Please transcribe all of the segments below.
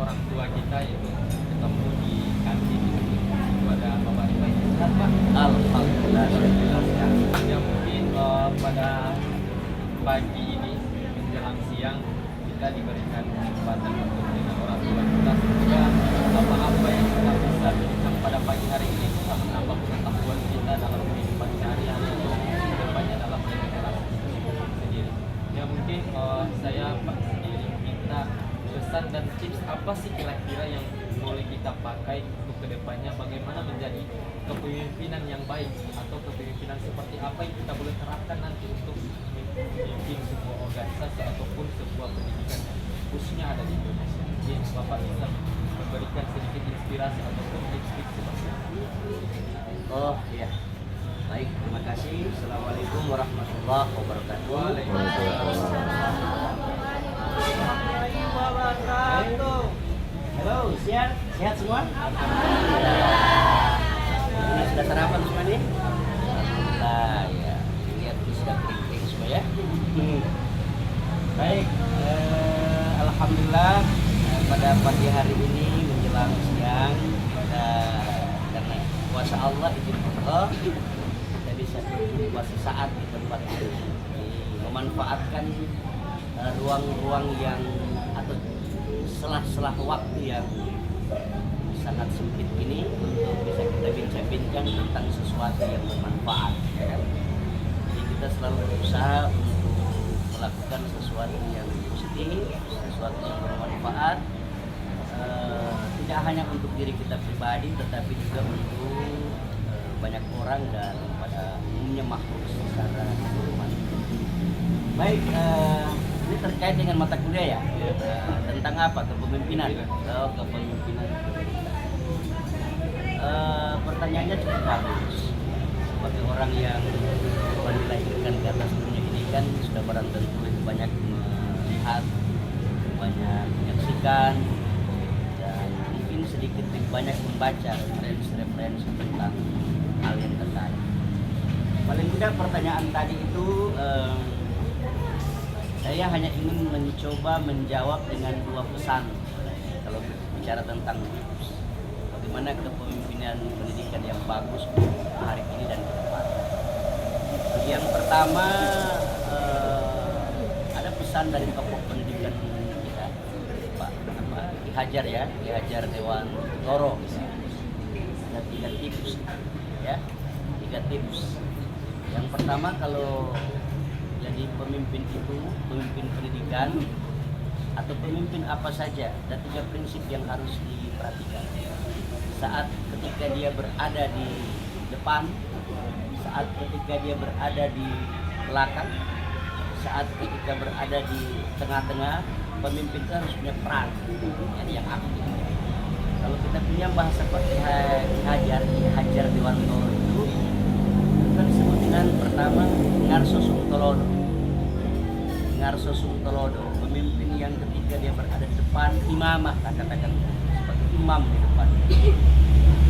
orang tua kita itu ketemu di kantin itu ada Bapak Ibu sehat Pak. Alhamdulillah. Ya mungkin pada pagi ini menjelang siang kita diberikan kesempatan untuk dengan orang tua kita semoga apa-apa yang kita bisa berikan pada pagi hari ini bisa menambah pengetahuan kita dalam kehidupan sehari-hari atau kedepannya dalam generasi sendiri. Ya mungkin saya Pak sendiri minta pesan dan tips apa sih kira-kira yang boleh kita pakai untuk kedepannya, bagaimana menjadi kepemimpinan yang baik atau kepemimpinan seperti apa yang kita boleh terapkan nanti untuk memimpin sebuah organisasi ataupun sebuah pendidikan yang khususnya ada di Indonesia. Mungkin Bapak bisa memberikan sedikit inspirasi ataupun tips-tips seperti itu. Oh iya. Baik, terima kasih. Assalamualaikum warahmatullahi wabarakatuh. Halo, sehat semua? Ini sudah sarapan semua nih? Alhamdulillah ya. Lihat ini sudah kering-kering semua ya. Baik, alhamdulillah pada pagi hari ini menjelang siang karena kuasa Allah, izin Allah, kita bisa berjumpa sesaat di tempat ini, memanfaatkan ruang-ruang yang atau selah-selah waktu yang sangat sempit ini untuk bisa kita bincang-bincang tentang sesuatu yang bermanfaat, ya kan? Jadi kita selalu berusaha untuk melakukan sesuatu yang positif, sesuatu yang bermanfaat, tidak hanya untuk diri kita pribadi, tetapi juga untuk banyak orang dan pada umumnya makhluk secara keseluruhan. Baik, ini terkait dengan mata kuliah ya, tentang apa? Kepemimpinan. Kepemimpinan. Pertanyaannya cukup bagus. Sebagai orang yang Tuhan dilahirkan ke atas dunia ini kan sudah barang tentu lebih banyak melihat, banyak menyaksikan, dan mungkin sedikit lebih banyak membaca referensi tentang hal yang terkait. Paling tidak pertanyaan tadi itu saya hanya ingin mencoba menjawab dengan dua pesan kalau bicara tentang bagaimana kepemimpinan pendidikan yang bagus hari ini dan ke depan. Yang pertama, ada pesan dari tokoh pendidikan kita, Pak Ki Hajar ya, Ki Hajar Dewan Toro. Ada 3 tips ya, 3 tips. Yang pertama, kalau jadi pemimpin itu, pemimpin pendidikan atau pemimpin apa saja, ada 3 prinsip yang harus diperhatikan. Saat ketika dia berada di depan, saat ketika dia berada di belakang, saat ketika berada di tengah-tengah, pemimpin itu harus punya peran, jadi yang aktif. Kalau kita punya bahasa seperti Hajar Dewantoro itu kan disebut dengan pertama ngarso sung tolodo, pemimpin yang ketika dia berada di depan, imamah katakan sebagai imam di depan,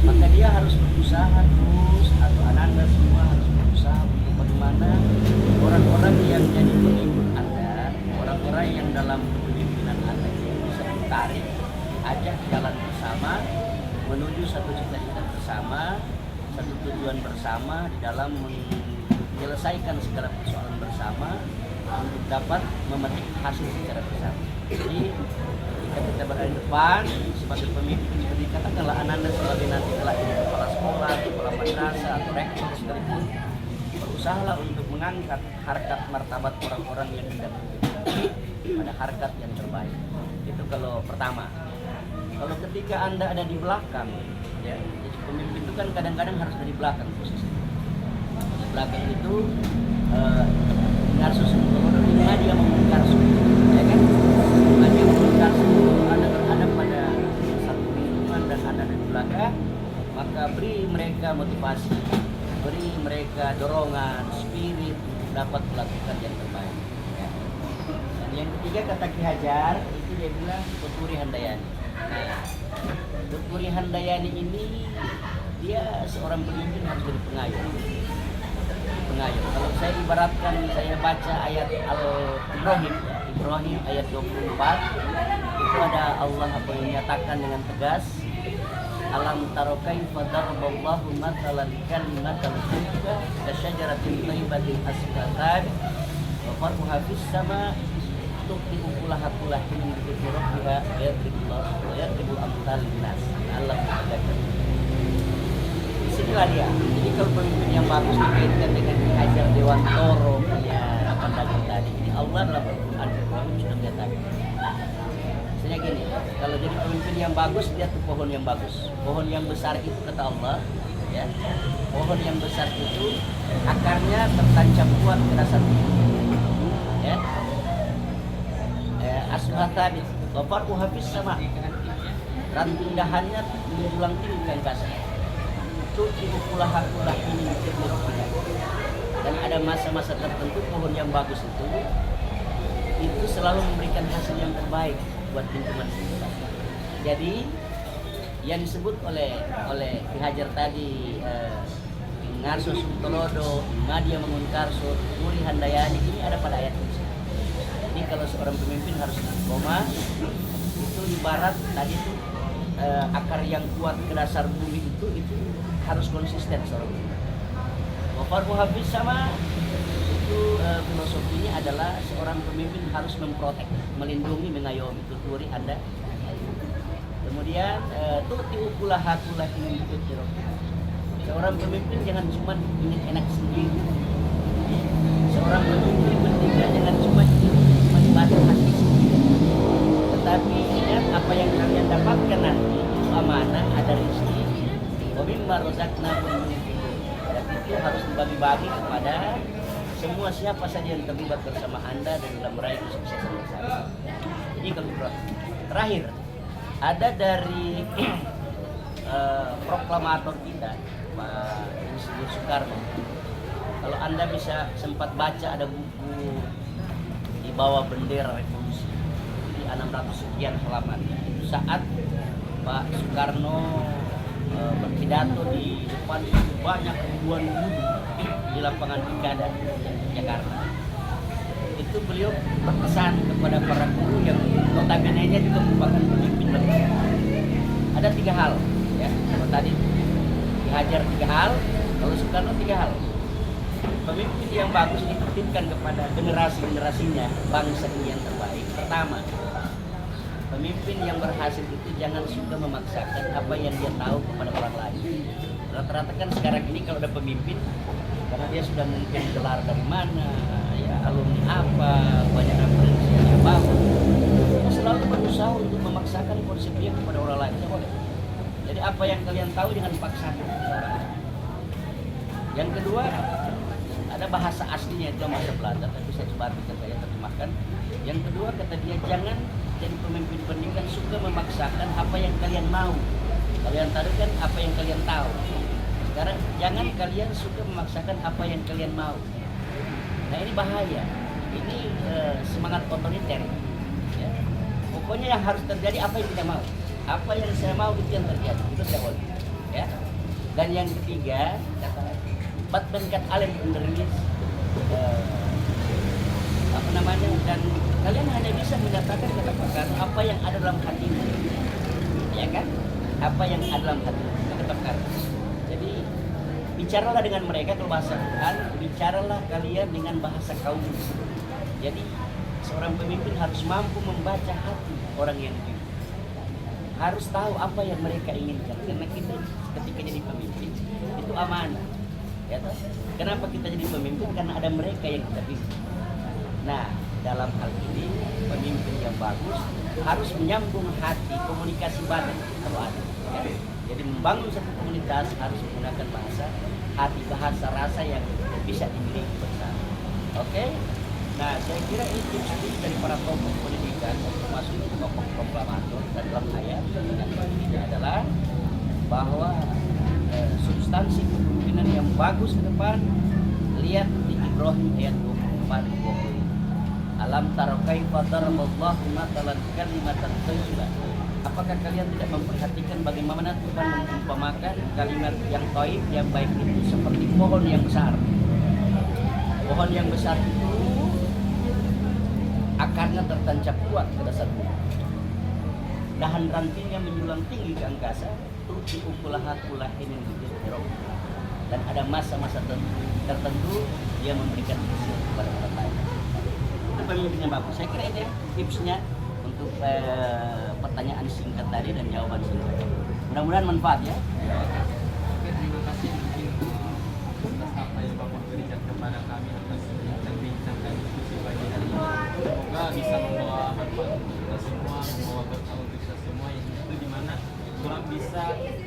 maka dia harus berusaha terus, atau Anda semua harus berusaha untuk bagaimana orang-orang yang jadi pengikut Anda, orang-orang yang dalam kepemimpinan Anda bisa ditarik, ajak jalan bersama menuju satu cita-cita bersama, satu tujuan bersama di dalam menyelesaikan segala persoalan bersama untuk dapat memetik hasil secara bersama. Jadi ketika kita berada di depan sebagai pemimpin pendidikan, katakanlah Anda sebagai nanti telah jadi kepala sekolah, kepala madrasah atau rektor sekalipun, berusahalah untuk mengangkat harkat martabat orang-orang yang tidak pada harkat yang terbaik. Itu kalau pertama. Kalau ketika Anda ada di belakang, ya, jadi pemimpin itu kan kadang-kadang harus dari belakang posisi. Di belakang itu ngarso sungguh, ini dia mengkarso, ya kan? Dia mengkarso, Anda berada pada satu lingkungan dan Anda di belakang, maka beri mereka motivasi, beri mereka dorongan, spirit untuk dapat melakukan yang terbaik. Ya. Dan yang ketiga kata Ki Hajar itu dia bilang Tuturi Handayani. Nah, Tuturi Handayani ini dia seorang pemimpin harus jadi pengayuh. Kalau saya ibaratkan, saya baca ayat Al-Ibrahim, Ibrahim ayat 24 itu ada Allah apa yang menyatakan dengan tegas, alam taro kaifa daraballahu mathalan kalimatan thayyibah kasyajaratin thayyibatin asqatan wa farquha fis sama tu'ti ukulaha kullahin min rabbiha wa yadribul amthal linnas Allah mengatakan. Disinilah dia. Jadi kalau pemimpin yang bagus dikaitkan dengan Ki Hajar Dewantoro punya pandangan tadi, ini Allah dalam Al-Quran sudah menyatakan. Misalnya gini, kalau jadi pemimpin yang bagus, dia tuh pohon yang bagus. Pohon yang besar itu kata Allah, ya, pohon yang besar itu akarnya tertancap kuat ke dasar bumi, ya. Asluhata baparku habis sama, ranting dahannya menjulang tinggi ke angkasa. Itu kulah ini dan ada masa-masa tertentu pohon yang bagus itu selalu memberikan hasil yang terbaik buat lingkungan sekitar. Jadi yang disebut oleh Ki Hajar tadi, Ngarso Suntolodo, Madia Mangunkarso, Muri Handayani, ini ada pada ayat ini. Jadi kalau seorang pemimpin harus istiqomah, itu ibarat tadi itu akar yang kuat ke dasar bumi itu harus konsisten seorang pemimpin. Wafarku habis sama itu filosofinya adalah seorang pemimpin harus memprotek, melindungi, mengayomi, tuturi Anda. Kemudian tuti ukulaha kullahin min rabbiha. Seorang pemimpin jangan cuma ingin enak sendiri. Seorang pemimpin pentingnya jangan cuma menikmati hati sendiri. Tetapi ingat apa yang kalian dapatkan nanti itu amanah, ada rezeki. Wa mimma razaqnakum yunfiqun. Dan itu harus dibagi-bagi kepada semua siapa saja yang terlibat bersama Anda dan dalam meraih kesuksesan bersama. Jadi kalau terakhir ada dari proklamator kita Pak Insinyur Soekarno. Kalau Anda bisa sempat baca ada buku di bawah bendera revolusi di 600 sekian halaman. Itu saat Pak Soekarno berpidato di depan banyak ribuan guru di lapangan Pikada Jakarta. Itu beliau berpesan kepada para guru yang notabene-nya juga merupakan pemimpin mereka. Ada 3 hal, ya. Kalau tadi dihajar 3 hal, kalau Soekarno 3 hal. Pemimpin yang bagus dititipkan kepada generasi-generasinya bangsa ini yang terbaik. Pertama, pemimpin yang berhasil itu jangan suka memaksakan apa yang dia tahu kepada orang lain. Rata-rata kan sekarang ini kalau ada pemimpin, karena dia sudah mungkin gelar dari mana, ya alumni apa, banyak referensi yang bagus, dia selalu berusaha untuk memaksakan konsep dia kepada orang lain. Tidak boleh. Jadi apa yang kalian tahu jangan paksakan. Yang kedua, ada bahasa aslinya itu bahasa Belanda, tapi saya coba artikan, saya terjemahkan. Yang kedua kata dia, jangan jadi pemimpin pendidikan suka memaksakan apa yang kalian mau. Kalian tahu kan apa yang kalian tahu. Sekarang jangan kalian suka memaksakan apa yang kalian mau. Nah ini bahaya. Ini semangat otoriter. Ya. Pokoknya yang harus terjadi apa yang kita mau. Apa yang saya mau itu yang terjadi. Itu tidak boleh. Ya. Dan yang ketiga, kata bat benkat alem underlis apa namanya, dan kalian hanya bisa menyatakan kata-kata apa yang ada dalam hatimu, ya kan? Apa yang ada dalam hatimu, kata-kata. Jadi bicaralah dengan mereka kalau bahasa Quran, bicaralah kalian dengan bahasa kaum. Jadi seorang pemimpin harus mampu membaca hati orang yang dipimpin, harus tahu apa yang mereka inginkan. Karena kita ketika jadi pemimpin itu amanah. Ya, kenapa kita jadi pemimpin? Karena ada mereka yang kita pimpin. Nah, dalam hal ini pemimpin yang bagus harus menyambung hati, komunikasi batin kalau ada. Ya. Jadi membangun satu komunitas harus menggunakan bahasa hati, bahasa rasa yang bisa dimiliki bersama. Oke? Nah, saya kira ini tips dari para tokoh pendidikan, termasuk tokoh proklamator, dan dalam ayat yang ini adalah bahwa substansi kepemimpinan yang bagus ke depan, lihat di Ibrahim ayat 24-20. Alam taro kaifa daraballahu mathalan kalimatan thayyibah. Apakah kalian tidak memperhatikan bagaimana Tuhan mengumpamakan kalimat yang thayyib, yang baik itu seperti pohon yang besar. Pohon yang besar itu akarnya tertancap kuat ke dasar bumi. Dahan rantingnya menjulang tinggi ke angkasa, tuti ukulaha kulahinin bibir erok. Dan ada masa-masa tertentu dia memberikan hasil kepada orang lain. Itu pemimpinnya bagus. Saya kira itu tipsnya untuk pertanyaan singkat tadi dan jawaban singkat. Mudah-mudahan manfaat ya. Oke, terima kasih mungkin atas apa yang Bapak berikan kepada kami atas bincang-bincang dan diskusi pagi hari ini. Semoga bisa membawa manfaat untuk kita semua, membawa berkah untuk kita semua, yang itu dimana orang bisa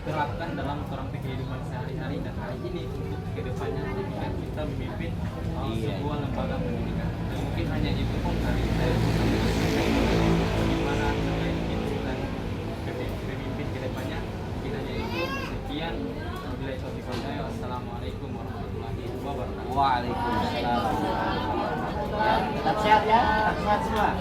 terapkan dalam orang kehidupan sehari-hari dan hari ini untuk kedepannya ketika kita memimpin sebuah lembaga pendidikan. Dan mungkin hanya itu pun hari saya bisa menyampaikan bagaimana dan pemimpin kedepannya. Mungkin hanya itu. Sekian. Wabillahi taufiq wal hidayah. Wassalamualaikum warahmatullahi wabarakatuh. Waalaikumsalam. Tetap sehat ya, tetap sehat semua.